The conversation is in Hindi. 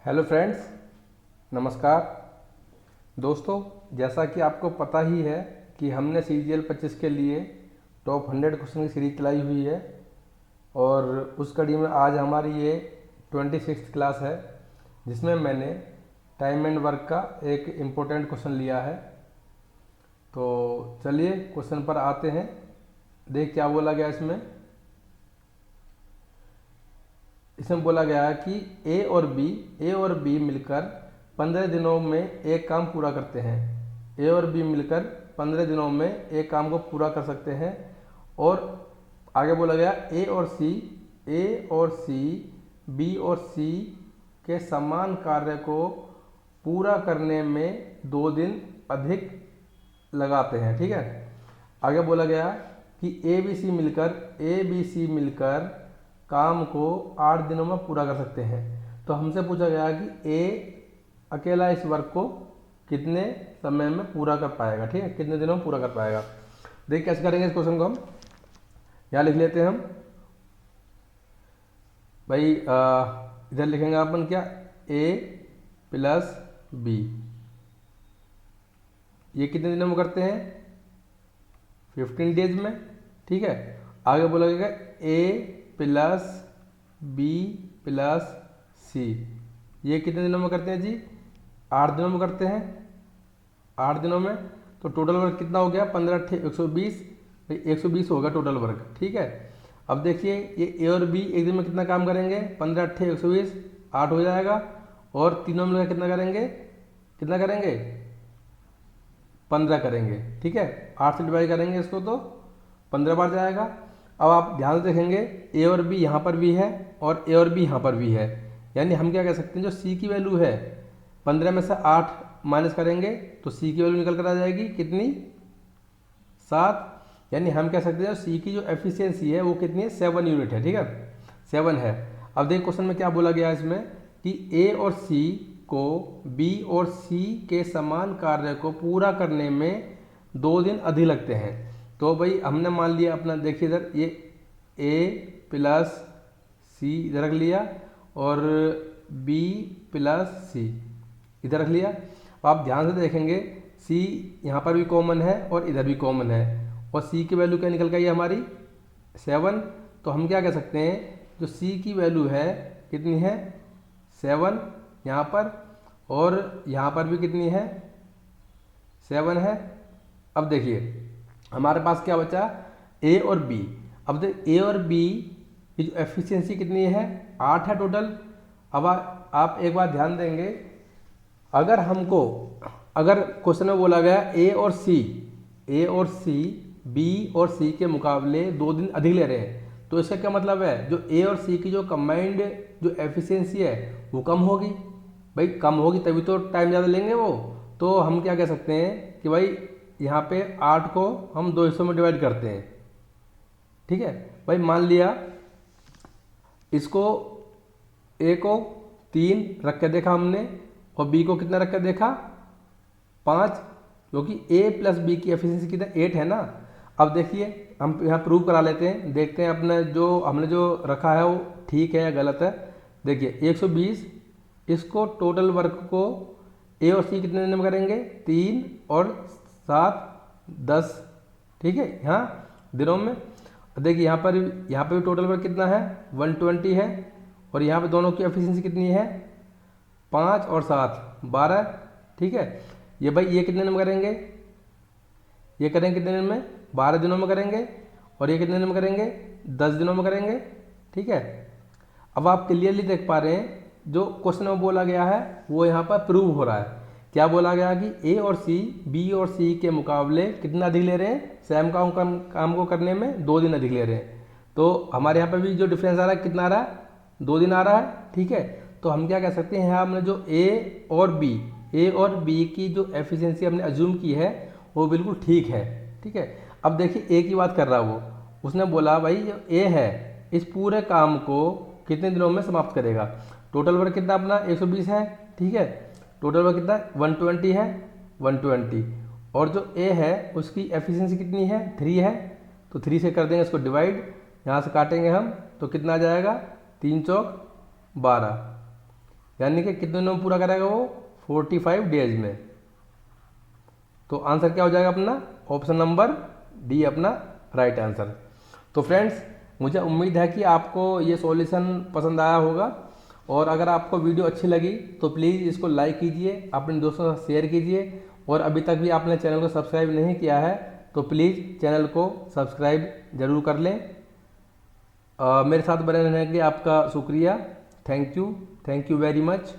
हेलो फ्रेंड्स, नमस्कार दोस्तों। जैसा कि आपको पता ही है कि हमने CGL 25 के लिए टॉप 100 क्वेश्चन की सीरीज चलाई हुई है और उस कड़ी में आज हमारी ये 26th क्लास है, जिसमें मैंने टाइम एंड वर्क का एक इम्पोर्टेंट क्वेश्चन लिया है। तो चलिए क्वेश्चन पर आते हैं। देख क्या बोला गया इसमें बोला गया है कि ए और बी मिलकर 15 दिनों में एक काम पूरा करते हैं। ए और बी मिलकर 15 दिनों में एक काम को पूरा कर सकते हैं। और आगे बोला गया ए और सी बी और सी के समान कार्य को पूरा करने में 2 दिन अधिक लगाते हैं। ठीक है, आगे बोला गया कि ए बी सी मिलकर काम को 8 दिनों में पूरा कर सकते हैं। तो हमसे पूछा गया कि ए अकेला इस वर्क को कितने समय में पूरा कर पाएगा। ठीक है, कितने दिनों में पूरा कर पाएगा। देख कैसे करेंगे इस क्वेश्चन को हम यहाँ लिख लेते हैं। हम भाई इधर लिखेंगे अपन क्या, ए प्लस बी, ये कितने दिनों में करते हैं, 15 डेज में। ठीक है, आगे बोला गया ए प्लस बी प्लस सी, ये कितने दिनों में करते हैं जी, 8 दिनों में करते हैं। 8 दिनों में तो टोटल वर्क कितना हो गया, 15 120, 120 होगा टोटल वर्क। ठीक है, अब देखिए ये ए और बी एक दिन में कितना काम करेंगे, 15 120, 8 हो जाएगा। और तीनों मिलकर कितना करेंगे 15 करेंगे। ठीक है, 8 से डिवाइड करेंगे इसको तो 15 बार जाएगा। अब आप ध्यान से देखेंगे ए और बी यहाँ पर भी है और ए और बी यहाँ पर भी है, यानी हम क्या कह सकते हैं, जो सी की वैल्यू है 15 में से 8 माइनस करेंगे तो सी की वैल्यू निकल कर आ जाएगी कितनी, 7। यानी हम कह सकते हैं सी की जो एफिशिएंसी है वो कितनी है, 7 यूनिट है। ठीक है, 7 है। अब देखिए क्वेश्चन में क्या बोला गया है इसमें कि ए और सी को बी और सी के समान कार्य को पूरा करने में 2 दिन अधिक लगते हैं। तो भाई हमने मान लिया अपना, देखिए इधर ये ए प्लस सी इधर रख लिया और बी प्लस सी इधर रख लिया। अब आप ध्यान से देखेंगे सी यहाँ पर भी कॉमन है और इधर भी कॉमन है, और सी की वैल्यू क्या निकल गई है हमारी, 7। तो हम क्या कह सकते हैं, जो सी की वैल्यू है कितनी है, 7 यहाँ पर, और यहाँ पर भी कितनी है, 7 है। अब देखिए हमारे पास क्या बचा, ए और बी। अब देख ए और बी की जो एफिशिएंसी कितनी है, 8 है टोटल। अब आप एक बार ध्यान देंगे, अगर क्वेश्चन में बोला गया ए और सी बी और सी के मुकाबले 2 दिन अधिक ले रहे हैं, तो इसका क्या मतलब है, जो ए और सी की जो कंबाइंड जो एफिशिएंसी है वो कम होगी। भाई कम होगी तभी तो टाइम ज़्यादा लेंगे वो। तो हम क्या कह सकते हैं कि भाई यहाँ पे 8 को हम 2 हिस्सों में डिवाइड करते हैं। ठीक है भाई, मान लिया इसको ए को 3 रख के देखा हमने और बी को कितना रख कर देखा, 5, क्योंकि ए प्लस बी की एफिशिएंसी कितना 8 है ना। अब देखिए हम यहाँ प्रूव करा लेते हैं, देखते हैं अपने हमने जो रखा है वो ठीक है या गलत है। देखिए 120, इसको टोटल वर्क को ए और सी कितने दिन में करेंगे, 3 और 7 10। ठीक है, यहाँ दिनों में देखिए यहाँ पर भी टोटल वर्क कितना है, 120 है, और यहाँ पे दोनों की एफिशिएंसी कितनी है, 5 और 7 12। ठीक है, ये भाई ये कितने दिन में करेंगे, ये करेंगे कितने दिन में, 12 दिनों में करेंगे, और ये कितने दिन में करेंगे, 10 दिनों में करेंगे। ठीक है, अब आप क्लियरली देख पा रहे हैं जो क्वेश्चन में बोला गया है वो यहाँ पर प्रूव हो रहा है। क्या बोला गया कि ए और सी बी और सी के मुकाबले कितना अधिक ले रहे हैं, सेम काम को करने में 2 दिन अधिक ले रहे हैं। तो हमारे यहाँ पर भी जो डिफरेंस आ रहा है कितना आ रहा है, 2 दिन आ रहा है। ठीक है, तो हम क्या कह सकते हैं, हमने जो ए और बी की जो एफिशिएंसी हमने अज्यूम की है वो बिल्कुल ठीक है। ठीक है, अब देखिए ए की बात कर रहा है वो, उसने बोला भाई जो ए है इस पूरे काम को कितने दिनों में समाप्त करेगा। टोटल वर्क कितना अपना 120 है। ठीक है, टोटल वर्क कितना 120 है, 120, और जो ए है उसकी एफिशिएंसी कितनी है, 3 है। तो 3 से कर देंगे इसको डिवाइड, यहाँ से काटेंगे हम तो कितना आ जाएगा, 3 चौक 12। यानी कि कितने दिनों में पूरा करेगा वो, 45 डेज में। तो आंसर क्या हो जाएगा अपना, ऑप्शन नंबर डी अपना राइट आंसर। तो फ्रेंड्स, मुझे उम्मीद है कि आपको ये सॉल्यूशन पसंद आया होगा, और अगर आपको वीडियो अच्छी लगी तो प्लीज़ इसको लाइक कीजिए, अपने दोस्तों के साथ शेयर कीजिए, और अभी तक भी आपने चैनल को सब्सक्राइब नहीं किया है तो प्लीज़ चैनल को सब्सक्राइब ज़रूर कर लें। मेरे साथ बने रहने के लिए आपका शुक्रिया। Thank you very much.